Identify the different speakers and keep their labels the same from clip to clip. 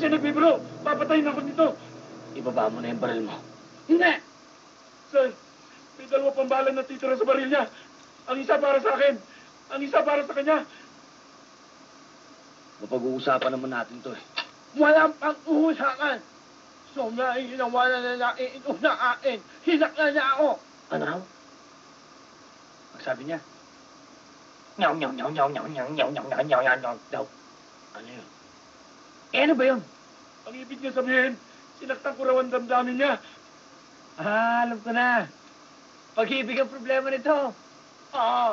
Speaker 1: siya nagbibiro. Papatayin ako dito.
Speaker 2: Ibaba mo na yung baril mo.
Speaker 1: Hindi! Sir, may dalawa pang bala na titira sa baril niya. Ang isa para sa akin. Ang isa para sa kanya.
Speaker 2: Mapag-uusapan naman natin to eh.
Speaker 3: Walang pag-uusapan. Sobra yung ginawa na lalaki ito sa akin. Hinakla niya ako.
Speaker 2: Ano raw? Magsabi niya. Nyaw, nyaw, nyaw, nyaw, nyaw, nyaw, nyaw, nyaw, nyaw, nyaw, nyaw, daw. Ano yun? Eh, ano ba yun?
Speaker 1: Ang ibig niya sabihin, sinaktan ko raw ang damdamin niya.
Speaker 3: Ah, alam ko na. Pag-ibig ang problema nito. Oo.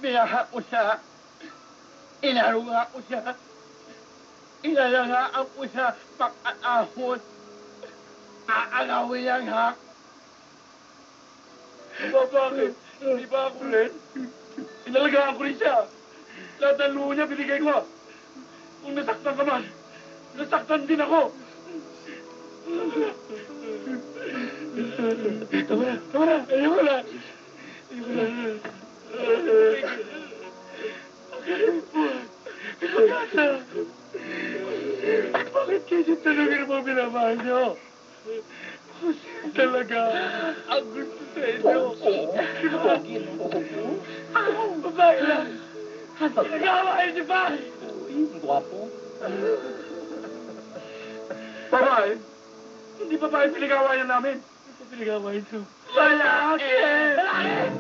Speaker 3: Binaha ko siya. Inaruga ko siya. Inalagaan ko siya pag-atahon. Aalawin ang hak.
Speaker 1: Bakit? Hindi ba ako rin? Inalagaan ko rin siya. Lahat ng luho niya binigay ko. Kung nasaktan ka man, nasaktan din ako. Tama na, tama na. Ayoko na. Ayoko na. Bakit kayo talaga mo binamahal niyo? Talaga ang gusto sa inyo. Babae lang. Nag-aawain niyo ba?
Speaker 2: Ang gwapo.
Speaker 1: Babae? Hindi babae pinag-aawayan namin. Ito pinag-aawayan niyo. Lalaki! Lalaki!